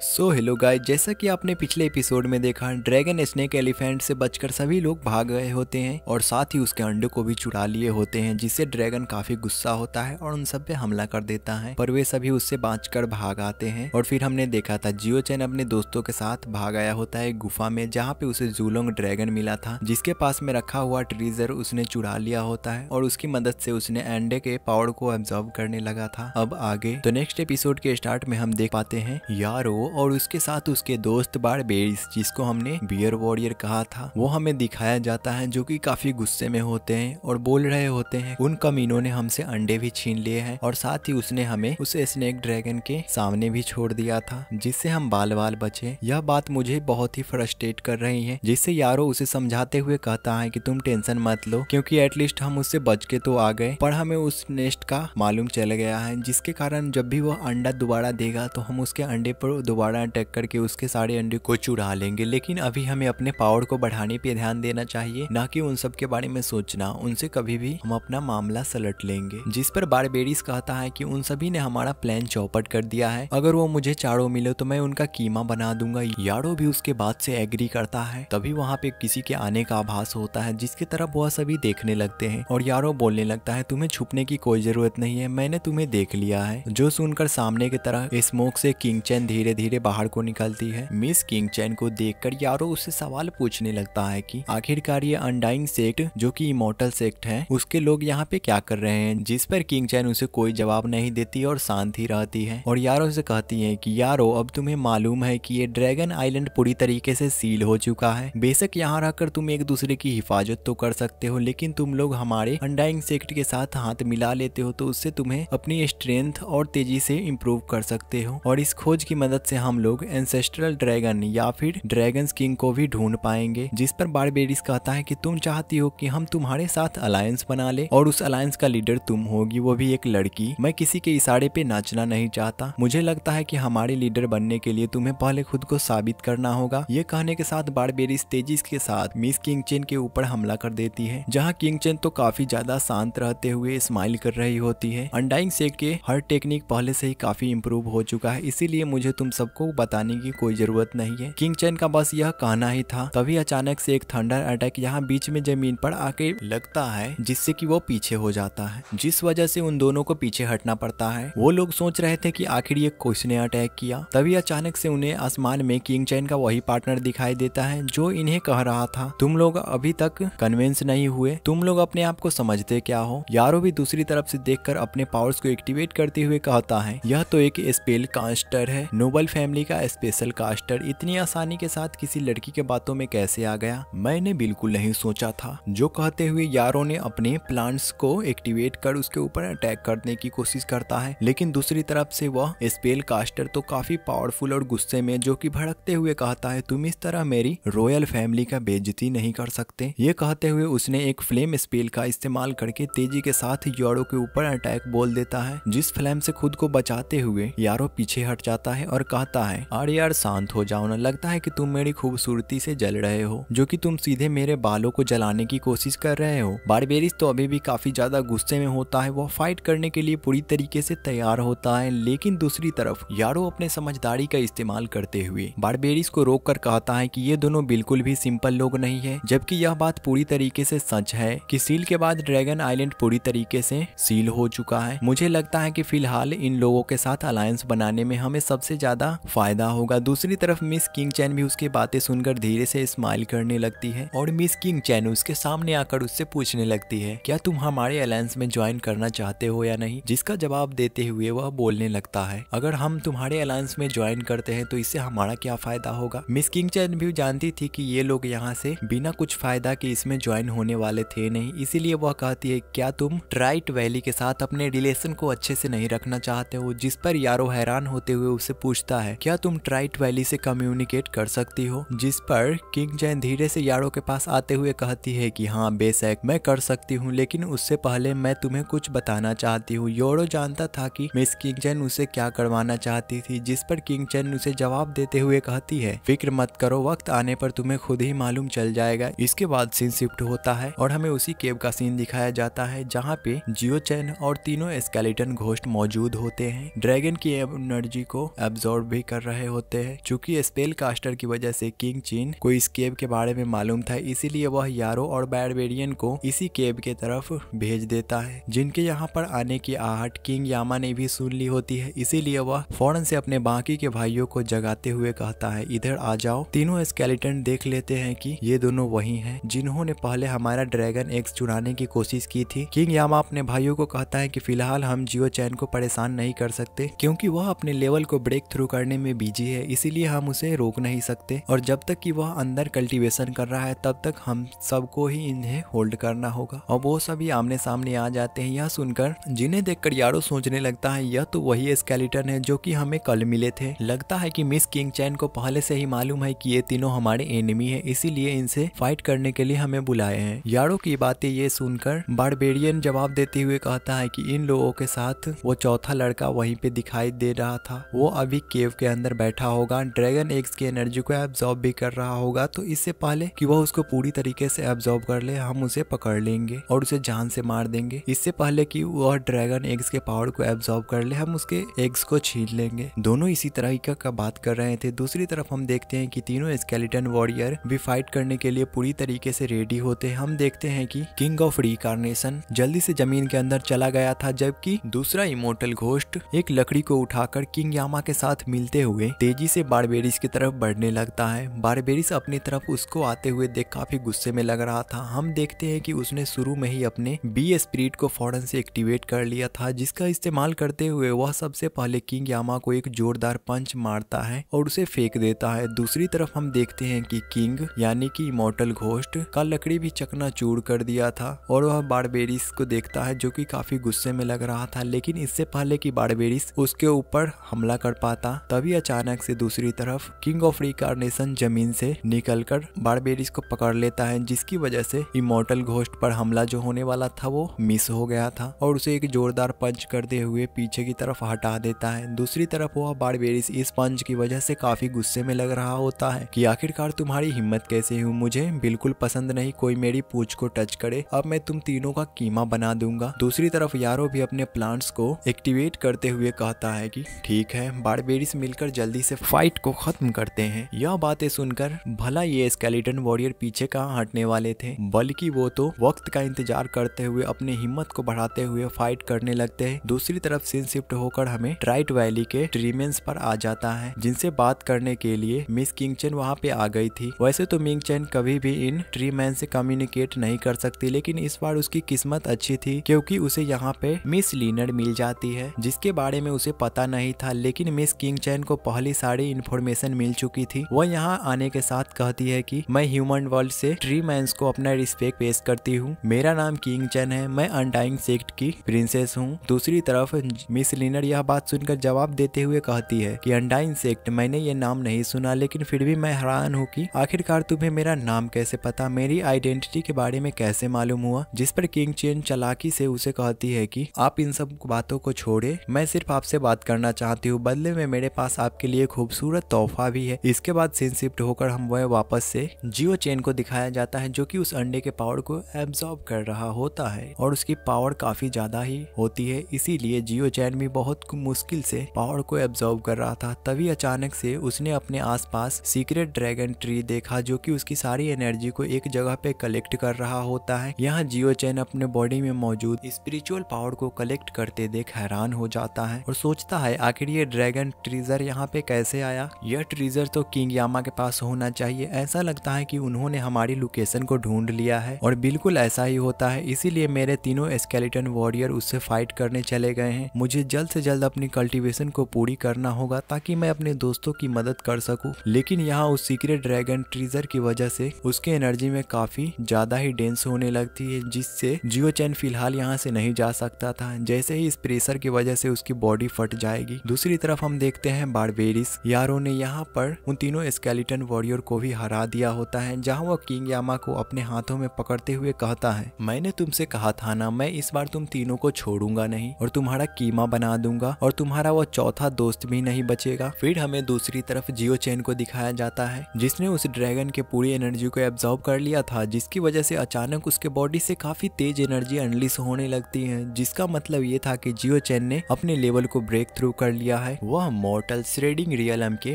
Hello guys, जैसा कि आपने पिछले एपिसोड में देखा, ड्रैगन स्नेक एलिफेंट से बचकर सभी लोग भाग गए होते हैं और साथ ही उसके अंडे को भी चुरा लिए होते हैं, जिससे ड्रैगन काफी गुस्सा होता है और उन सब पे हमला कर देता है। पर वे सभी उससे बचकर भाग आते हैं। और फिर हमने देखा था जियो चैन अपने दोस्तों के साथ भाग आया होता है एक गुफा में, जहाँ पे उसे जूलोंग ड्रैगन मिला था, जिसके पास में रखा हुआ ट्रीजर उसने चुरा लिया होता है और उसकी मदद से उसने अंडे के पावर को एब्जॉर्ब करने लगा था। अब आगे तो नेक्स्ट एपिसोड के स्टार्ट में हम देख पाते हैं यारो और उसके साथ उसके दोस्त बारबेरिस, जिसको हमने बियर वॉरियर कहा था, वो हमें दिखाया जाता है, जो कि काफी गुस्से में होते हैं और बोल रहे होते हैं उन कमीनों ने हमसे अंडे भी छीन लिए हैं और साथ ही उसने हमें उस स्नेक ड्रैगन के सामने भी छोड़ दिया था, जिससे हम बाल बाल बचे। यह बात मुझे बहुत ही फ्रस्ट्रेट कर रही है, जिससे यारो उसे समझाते हुए कहता है कि तुम टेंशन मत लो, क्योंकि एटलीस्ट हम उससे बच के तो आ गए, पर हमें उस नेस्ट का मालूम चल गया है, जिसके कारण जब भी वो अंडा दोबारा देगा तो हम उसके अंडे पर दोबारा अटैक करके उसके सारे अंडे को चुरा लेंगे। लेकिन अभी हमें अपने पावर को बढ़ाने पे ध्यान देना चाहिए, ना कि उन सब के बारे में सोचना। उनसे कभी भी हम अपना मामला सलट लेंगे। जिस पर बारबेरिस कहता है कि उन सभी ने हमारा प्लान चौपट कर दिया है, अगर वो मुझे चारों मिले तो मैं उनका कीमा बना दूंगा। यारो भी उसके बात से एग्री करता है। तभी वहाँ पे किसी के आने का आभास होता है, जिसकी तरफ वह सभी देखने लगते हैं और यारो बोलने लगता है तुम्हें छुपने की कोई जरूरत नहीं है, मैंने तुम्हें देख लिया है। जो सुनकर सामने की तरफ स्मोक से किंग चैन धीरे धीरे बाहर को निकलती है। मिस किंग चैन को देखकर यारो उससे सवाल पूछने लगता है कि आखिरकार ये अनडाइंग सेक्ट, जो कि इमोर्टल सेक्ट है, उसके लोग यहाँ पे क्या कर रहे हैं। जिस पर किंग चैन उसे कोई जवाब नहीं देती और शांत ही रहती है और यारो से कहती है कि यारो अब तुम्हें मालूम है कि ये ड्रैगन आइलैंड पूरी तरीके से सील हो चुका है। बेशक यहाँ रहकर तुम एक दूसरे की हिफाजत तो कर सकते हो, लेकिन तुम लोग हमारे अनडाइंग सेक्ट के साथ हाथ मिला लेते हो तो उससे तुम्हें अपनी स्ट्रेंथ और तेजी से इम्प्रूव कर सकते हो और इस खोज की मदद से हम लोग एंसेस्ट्रल ड्रैगन या फिर ड्रैगन्स किंग को भी ढूंढ पाएंगे। जिस पर बारबेरिस कहता है कि तुम चाहती हो कि हम तुम्हारे साथ अलायंस बना ले और उस अलायंस का लीडर तुम होगी, वो भी एक लड़की। मैं किसी के इशारे पे नाचना नहीं चाहता। मुझे लगता है कि हमारे लीडर बनने के लिए तुम्हें पहले खुद को साबित करना होगा। ये कहने के साथ बारबेरिस तेजी के साथ मिस किंग चेन के ऊपर हमला कर देती है, जहाँ किंग चेन तो काफी ज्यादा शांत रहते हुए स्माइल कर रही होती है। अनडाइंग सेक्ट के हर टेक्निक पहले से ही काफी इम्प्रूव हो चुका है, इसीलिए मुझे तुम सबको बताने की कोई जरूरत नहीं है। किंग चैन का बस यह कहना ही था। तभी अचानक से एक थंडर अटैक यहाँ बीच में जमीन पर आके लगता है, जिससे कि वो पीछे हो जाता है, जिस वजह से उन दोनों को पीछे हटना पड़ता है। वो लोग सोच रहे थे कि आखिर ये किसने अटैक किया। तभी अचानक से उन्हें आसमान में किंग चैन का वही पार्टनर दिखाई देता है, जो इन्हें कह रहा था तुम लोग अभी तक कन्विंस नहीं हुए, तुम लोग अपने आप को समझते क्या हो। यारो भी दूसरी तरफ से देखकर अपने पावर्स को एक्टिवेट करते हुए कहता है यह तो एक स्पेल कास्टर है, नोबल फैमिली का स्पेशल कास्टर, इतनी आसानी के साथ किसी लड़की के बातों में कैसे आ गया, मैंने बिल्कुल नहीं सोचा था। जो कहते हुए यारो ने अपने प्लांट्स को एक्टिवेट कर उसके ऊपर अटैक करने की कोशिश करता है, लेकिन दूसरी तरफ से वह स्पेल कास्टर तो काफी पावरफुल और गुस्से में, जो कि भड़कते हुए कहता है तुम इस तरह मेरी रॉयल फैमिली का बेइज्जती नहीं कर सकते। ये कहते हुए उसने एक फ्लेम स्पेल का इस्तेमाल करके तेजी के साथ यारो के ऊपर अटैक बोल देता है, जिस फ्लेम से खुद को बचाते हुए यारो पीछे हट जाता है और कहता है अरे यार शांत हो जाओ ना, लगता है कि तुम मेरी खूबसूरती से जल रहे हो, जो कि तुम सीधे मेरे बालों को जलाने की कोशिश कर रहे हो। बारबेरिस तो अभी भी काफी ज्यादा गुस्से में होता है, वो फाइट करने के लिए पूरी तरीके से तैयार होता है, लेकिन दूसरी तरफ यारो अपने समझदारी का इस्तेमाल करते हुए बारबेरिस को रोक कर कहता है कि ये दोनों बिल्कुल भी सिंपल लोग नहीं है, जबकि यह बात पूरी तरीके से सच है कि सील के बाद ड्रैगन आइलैंड पूरी तरीके से सील हो चुका है। मुझे लगता है कि फिलहाल इन लोगों के साथ अलायंस बनाने में हमें सबसे ज्यादा फायदा होगा। दूसरी तरफ मिस किंग चैन भी उसकी बातें सुनकर धीरे से स्माइल करने लगती है और मिस किंग चैन उसके सामने आकर उससे पूछने लगती है क्या तुम हमारे अलायंस में ज्वाइन करना चाहते हो या नहीं, जिसका जवाब देते हुए वह बोलने लगता है अगर हम तुम्हारे अलायंस में ज्वाइन करते हैं तो इससे हमारा क्या फायदा होगा। मिस किंग चैन भी जानती थी कि ये लोग यहाँ से बिना कुछ फायदा के इसमें ज्वाइन होने वाले थे नहीं, इसीलिए वह कहती है क्या तुम ट्राइट वैली के साथ अपने रिलेशन को अच्छे से नहीं रखना चाहते हो। जिस पर यारो हैरान होते हुए उससे पूछता है क्या तुम ट्राइट वैली से कम्युनिकेट कर सकती हो, जिस पर किंग चैन धीरे से यारो के पास आते हुए कहती है कि हाँ बेशक मैं कर सकती हूँ, लेकिन उससे पहले मैं तुम्हें कुछ बताना चाहती हूँ। यारो जानता था कि मिस किंग चैन उसे क्या करवाना चाहती थी, जिस पर किंग चैन उसे जवाब देते हुए कहती है फिक्र मत करो, वक्त आने पर तुम्हें खुद ही मालूम चल जाएगा। इसके बाद सीन शिफ्ट होता है और हमें उसी केव का सीन दिखाया जाता है, जहाँ पे जियो चैन और तीनों स्केलेटन घोस्ट मौजूद होते हैं, ड्रैगन की एनर्जी को एब्जॉर्ब भी कर रहे होते हैं। चूंकि स्पेल कास्टर की वजह से किंग चिन को इस केव के बारे में मालूम था, इसीलिए वह यारो और बारबेरियन को इसी केव के तरफ भेज देता है, जिनके यहाँ पर आने की आहट किंग यामा ने भी सुन ली होती है। इसीलिए वह फौरन से अपने बाकी के भाइयों को जगाते हुए कहता है, इधर आ जाओ। तीनों स्केलेटन देख लेते हैं कि ये दोनों वही हैं जिन्होंने पहले हमारा ड्रैगन एग्स चुराने की कोशिश की थी। किंग यामा अपने भाइयों को कहता है कि फिलहाल हम जियो चैन को परेशान नहीं कर सकते, क्योंकि वह अपने लेवल को ब्रेक थ्रू करने में बिजी है, इसीलिए हम उसे रोक नहीं सकते। और जब तक कि वह अंदर कल्टीवेशन कर रहा है तब तक हम सबको ही इन्हें होल्ड करना होगा। और वो सभी आमने सामने आ जाते हैं। यह सुनकर जिन्हें देखकर यारो सोचने लगता है, यह तो वही स्केलेटन है जो कि हमें कल मिले थे। लगता है कि मिस किंग चैन को पहले से ही मालूम है कि ये तीनों हमारे एनिमी है, इसीलिए इनसे फाइट करने के लिए हमें बुलाए हैं। यारो की बातें ये सुनकर बारबेरियन जवाब देते हुए कहता है कि इन लोगों के साथ वो चौथा लड़का वहीं पे दिखाई दे रहा था, वो अभी केव के अंदर बैठा होगा, ड्रैगन एग्स की एनर्जी को एब्जॉर्ब भी कर रहा होगा। तो इससे पहले कि वह उसको पूरी तरीके से एब्जॉर्ब कर ले, हम उसे पकड़ लेंगे और उसे जान से मार देंगे। इससे पहले कि वह ड्रैगन एग्स के पावर को एब्जॉर्ब कर ले, हम उसके एग्स को छीन लेंगे। दोनों इसी तरह का बात कर रहे थे। दूसरी तरफ हम देखते हैं कि तीनों स्केलेटन वॉरियर भी फाइट करने के लिए पूरी तरीके से रेडी होते हैं। हम देखते हैं कि किंग ऑफ रीकार्नेशन जल्दी से जमीन के अंदर चला गया था, जबकि दूसरा इमोर्टल घोस्ट एक लकड़ी को उठाकर किंग यामा के साथ मिलते हुए तेजी से बारबेरिस की तरफ बढ़ने लगता है। बारबेरिस अपनी तरफ उसको आते हुए देख काफी गुस्से में लग रहा था। हम देखते हैं कि उसने शुरू में ही अपने बी स्पिरिट को फौरन से एक्टिवेट कर लिया था, जिसका इस्तेमाल करते हुए वह सबसे पहले किंग यामा को एक जोरदार पंच मारता है और उसे फेंक देता है। दूसरी तरफ हम देखते हैं कि किंग यानी कि इमोर्टल घोस्ट का लकड़ी भी चकनाचूर कर दिया था और वह बारबेरिस को देखता है, जो कि काफी गुस्से में लग रहा था। लेकिन इससे पहले कि बारबेरिस उसके ऊपर हमला कर पाता, तभी अचानक से दूसरी तरफ किंग ऑफ रीकार्नेशन जमीन से निकलकर बारबेरिस को पकड़ लेता है, जिसकी वजह से इमोर्टल घोस्ट पर हमला जो होने वाला था वो मिस हो गया था और उसे एक जोरदार पंच करते हुए पीछे की तरफ हटा देता है। दूसरी तरफ वह बारबेरिस इस पंच की वजह से काफी गुस्से में लग रहा होता है कि आखिरकार तुम्हारी हिम्मत कैसे हुई, मुझे बिल्कुल पसंद नहीं कोई मेरी पूंछ को टच करे, अब मैं तुम तीनों का कीमा बना दूंगा। दूसरी तरफ यारो भी अपने प्लांट्स को एक्टिवेट करते हुए कहता है कि ठीक है, बारबेरिस मिलकर जल्दी से फाइट को खत्म करते हैं। यह बातें सुनकर भला ये स्केलेटन वॉरियर पीछे कहाँ हटने वाले थे, बल्कि वो तो वक्त का इंतजार करते हुए अपनी हिम्मत को बढ़ाते हुए फाइट करने लगते हैं। दूसरी तरफ सीन शिफ्ट होकर हमें ट्राइट वैली के ट्रीमेंस पर आ जाता है, जिनसे बात करने के लिए मिस किंग चैन वहाँ पे आ गई थी। वैसे तो मिंग चैन कभी भी इन ट्रीमैन से कम्युनिकेट नहीं कर सकती, लेकिन इस बार उसकी किस्मत अच्छी थी क्योंकि उसे यहाँ पे मिस लीनर मिल जाती है, जिसके बारे में उसे पता नहीं था। लेकिन मिस किंग चैन को पहली सारी इन्फॉर्मेशन मिल चुकी थी। वह यहाँ आने के साथ कहती है कि मैं ह्यूमन वर्ल्ड से ट्रीमैन्स को अपना रिस्पेक्ट पेश करती हूँ, मेरा नाम किंग चैन है, मैं अनडाइंग सेक्ट की प्रिंसेस हूँ। दूसरी तरफ मिस लीनर यह बात सुनकर जवाब देते हुए कहती है कि अनडाइंग सेक्ट, मैंने ये नाम नहीं सुना, लेकिन फिर भी मैं हैरान हूँ कि आखिरकार तुम्हें मेरा नाम कैसे पता, मेरी आइडेंटिटी के बारे में कैसे मालूम हुआ। जिस पर किंग चैन चालाकी से उसे कहती है कि आप इन सब बातों को छोड़े, मैं सिर्फ आपसे बात करना चाहती हूँ, बदले में मेरे पास आपके लिए खूबसूरत तोहफा भी है। इसके बाद सीन शिफ्ट होकर हम वह वापस से जियो चैन को दिखाया जाता है, जो कि उस अंडे के पावर को एब्जॉर्ब कर रहा होता है और उसकी पावर काफी ज्यादा ही होती है, इसीलिए जियो चैन भी बहुत मुश्किल से पावर को एब्जॉर्ब कर रहा था। तभी अचानक से उसने अपने आसपास सीक्रेट ड्रैगन ट्री देखा, जो कि उसकी सारी एनर्जी को एक जगह पे कलेक्ट कर रहा होता है। यहाँ जियो चैन अपने बॉडी में मौजूद स्पिरिचुअल पावर को कलेक्ट करते देख हैरान हो जाता है और सोचता है आखिर ये ड्रैगन ट्रीजर यहाँ पे कैसे आया। यह ट्रीजर तो किंग यामा के पास होना चाहिए। ऐसा लगता है कि उन्होंने हमारी लोकेशन को ढूंढ लिया है और बिल्कुल ऐसा ही होता है, इसीलिए मेरे तीनों स्केलेटन वॉरियर उससे फाइट करने चले गए हैं। मुझे जल्द से जल्द अपनी कल्टीवेशन को पूरी करना होगा ताकि मैं अपने दोस्तों की मदद कर सकूं। लेकिन यहाँ उस सीक्रेट ड्रैगन ट्रीजर की वजह से उसके एनर्जी में काफी ज्यादा ही डेंस होने लगती है, जिससे जियो चैन फिलहाल यहाँ से नहीं जा सकता था। जैसे ही इस प्रेशर की वजह से उसकी बॉडी फट जाएगी। दूसरी तरफ हम देखते हैं बारबेरिस यारो ने यहाँ पर उन तीनों स्केलेटन वॉरियर को भी हरा दिया होता है, जहाँ वो किंग यामा को अपने हाथों में पकड़ते हुए कहता है, मैंने तुमसे कहा था ना, मैं इस बार तुम तीनों को छोड़ूंगा नहीं और तुम्हारा कीमा बना दूंगा और तुम्हारा वो चौथा दोस्त भी नहीं बचेगा। फिर हमें दूसरी तरफ जियो चैन को दिखाया जाता है, जिसने उस ड्रैगन के पूरी एनर्जी को एब्जॉर्ब कर लिया था, जिसकी वजह से अचानक उसके बॉडी से काफी तेज एनर्जी अनलिश होने लगती है, जिसका मतलब ये था कि जियो चैन ने अपने लेवल को ब्रेक थ्रू कर लिया है। वह इमॉर्टल श्रेडिंग रियलम के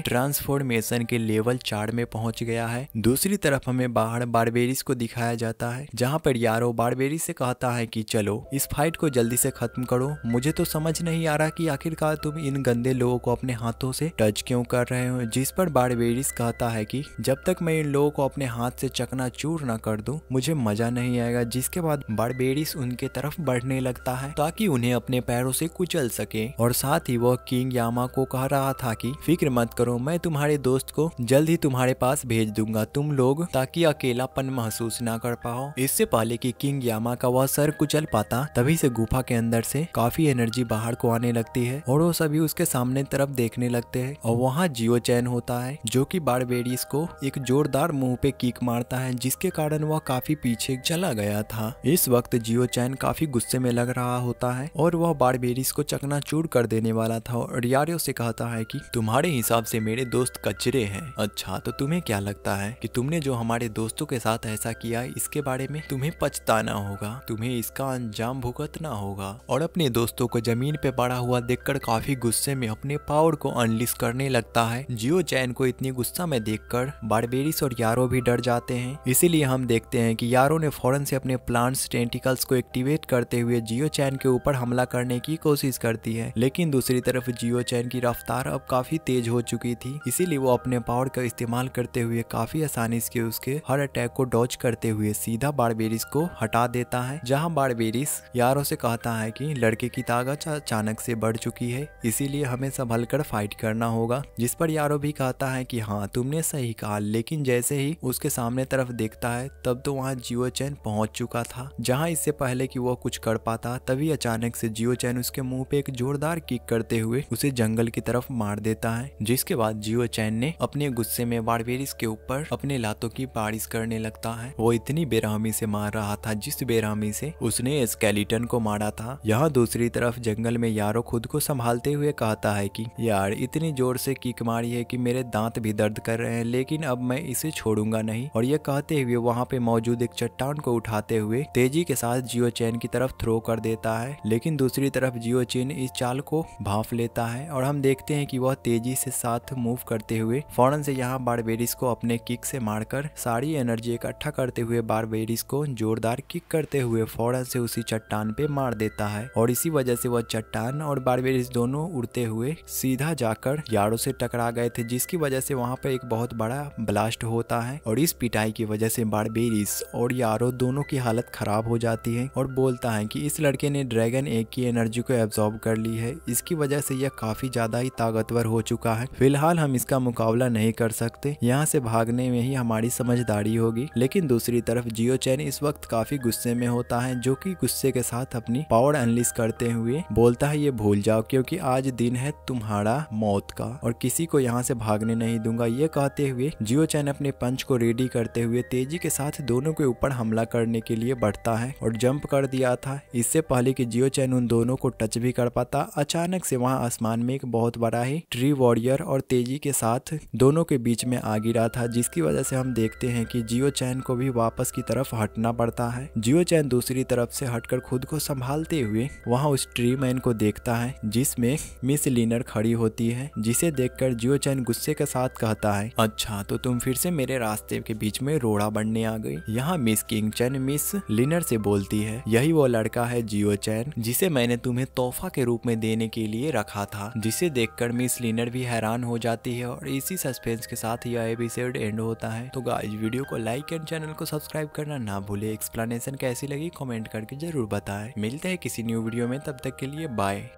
ट्रांसफॉर्मेशन के लेवल 4 में पहुंच गया है। दूसरी तरफ हमें बाहर बारबेरिस को दिखाया जाता है, जहां पर यारो बारबेरिस से कहता है कि चलो इस फाइट को जल्दी से खत्म करो। मुझे तो समझ नहीं आ रहा कि आखिरकार तुम इन गंदे लोगों को अपने हाथों से टच क्यों कर रहे हो। जिस पर बारबेरिस कहता है कि जब तक मैं इन लोगों को अपने हाथ से चकनाचूर न कर दूं मुझे मजा नहीं आएगा। जिसके बाद बारबेरिस उनके तरफ बढ़ने लगता है ताकि उन्हें अपने पैरों से कुचल सके, और साथ ही वह किंग यामा को कह रहा था कि फिक्र मत करो, मैं तुम्हारे दोस्त को जल्द ही तुम्हारे पास भेज दूंगा तुम लोग, ताकि अकेलापन महसूस ना कर पाओ। इससे पहले कि किंग यामा का वह सर कुचल पाता, तभी से गुफा के अंदर से काफी एनर्जी बाहर को आने लगती है और वो सभी उसके सामने तरफ देखने लगते हैं। और वहाँ जियो चैन होता है जो कि बारबेरिस को एक जोरदार मुंह पे किक मारता है, जिसके कारण वह काफी पीछे चला गया था। इस वक्त जियो चैन काफी गुस्से में लग रहा होता है और वह बारबेरिस को चकनाचूर कर देने वाला था और यारो से कहता है कि तुम्हारे हिसाब से मेरे दोस्त कचरे हैं। अच्छा, तो तुम्हें क्या लगता है कि तुमने जो हमारे दोस्तों के साथ ऐसा किया इसके बारे में तुम्हें पछताना होगा, तुम्हें इसका अंजाम भुगतना होगा। और अपने दोस्तों को जमीन पे पड़ा हुआ देखकर काफी गुस्से में अपने पावर को अनलिश करने लगता है। जियो चैन को इतनी गुस्सा में देखकर बारबेरिस और यारो भी डर जाते हैं। इसीलिए हम देखते हैं कि यारो ने फौरन से अपने प्लांट्स टेंटिकल्स को एक्टिवेट करते हुए जियो चैन के ऊपर हमला करने की कोशिश करती है, लेकिन दूसरी तरफ जियो चैन की रफ्तार अब काफी तेज हो चुकी थी। इसीलिए वो अपने पावर का इस्तेमाल करते हुए काफी आसानी से उसके हर अटैक को डॉज करते हुए सीधा बारबेरिस को हटा देता है। जहां बारबेरिस यारो से कहता है कि लड़के की ताकत अचानक से बढ़ चुकी है, इसीलिए हमें संभल कर फाइट करना होगा। जिस पर यारो भी कहता है कि हाँ तुमने सही कहा, लेकिन जैसे ही उसके सामने तरफ देखता है तब तो वहाँ जियो चैन पहुंच चुका था। जहां इससे पहले कि वो कुछ कर पाता तभी अचानक से जियो चैन उसके मुंह पे एक जोरदार किक करते हुए उसे जंगल की तरफ मार देता है। जिसके बाद जियो चैन ने अपने गुस्से में बारबेरिस के ऊपर अपने लातों की बारिश करने लगता है। वो इतनी बेरहमी से मार रहा था जिस बेरहमी से उसने स्केलेटन को मारा था। यहाँ दूसरी तरफ जंगल में यारो खुद को संभालते हुए कहता है कि यार इतनी जोर से किक मारी है कि मेरे दांत भी दर्द कर रहे हैं, लेकिन अब मैं इसे छोड़ूंगा नहीं। और ये कहते हुए वहाँ पे मौजूद एक चट्टान को उठाते हुए तेजी के साथ जियो चैन की तरफ थ्रो कर देता है, लेकिन दूसरी तरफ जियो चैन इस चाल को भांप लेता है और हम देखते हैं कि वह तेजी से साथ मूव करते हुए फौरन से यहाँ बारबेरिस को अपने किक से मारकर सारी एनर्जी इकट्ठा करते हुए बारबेरिस को जोरदार किक करते हुए फौरन से उसी चट्टान पे मार देता है। और इसी वजह से वह चट्टान और बारबेरिस दोनों उड़ते हुए सीधा जाकर यारो से टकरा गए थे, जिसकी वजह से वहाँ पे एक बहुत बड़ा ब्लास्ट होता है। और इस पिटाई की वजह से बारबेरिस और यारो दोनों की हालत खराब हो जाती है और बोलता है कि इस लड़के ने ड्रैगन एग की एनर्जी को एब्जॉर्ब कर ली है, इसकी वजह से यह काफी ज्यादा ही ताकतवर हो चुका है। फिलहाल हम इसका मुकाबला नहीं कर सकते, यहाँ से भागने में ही हमारी समझदारी होगी। लेकिन दूसरी तरफ जियो चैन इस वक्त काफी गुस्से में होता है, जो कि गुस्से के साथ अपनी पावर अनलिश करते हुए बोलता है ये भूल जाओ क्योंकि आज दिन है तुम्हारा मौत का और किसी को यहाँ से भागने नहीं दूंगा। ये कहते हुए जियो चैन अपने पंच को रेडी करते हुए तेजी के साथ दोनों के ऊपर हमला करने के लिए बढ़ता है और जंप कर दिया था। इससे पहले कि जियो चैन उन दोनों को टच भी कर पाता, अचानक से वहाँ आसमान में एक बहुत बड़ा ही ट्री वॉरियर और तेजी के साथ दोनों के बीच में आ गिरा था, जिसकी वजह से हम देखते हैं कि जियो चैन को भी वापस की तरफ हटना पड़ता है। जियो चैन दूसरी तरफ से हटकर खुद को संभालते हुए वहाँ उस ट्री मैन को देखता है जिसमें मिस लिनर खड़ी होती है, जिसे देखकर जियो चैन गुस्से के साथ कहता है अच्छा तो तुम फिर से मेरे रास्ते के बीच में रोड़ा बनने आ गई। यहाँ मिस किंग चैन मिस लिनर से बोलती है यही वो लड़का है जियो चैन जिसे मैंने तुम्हें तोहफा के रूप में देने के लिए रखा था। जिसे देखकर मिस लिनर भी हैरान हो जाती है और इसी सस्पेंस के साथ यह एपिसोड एंड होता है। तो गाइस वीडियो को लाइक एंड चैनल को सब्सक्राइब करना ना भूले। एक्सप्लेनेशन कैसी लगी कमेंट करके जरूर बताएं। मिलते हैं किसी न्यू वीडियो में, तब तक के लिए बाय।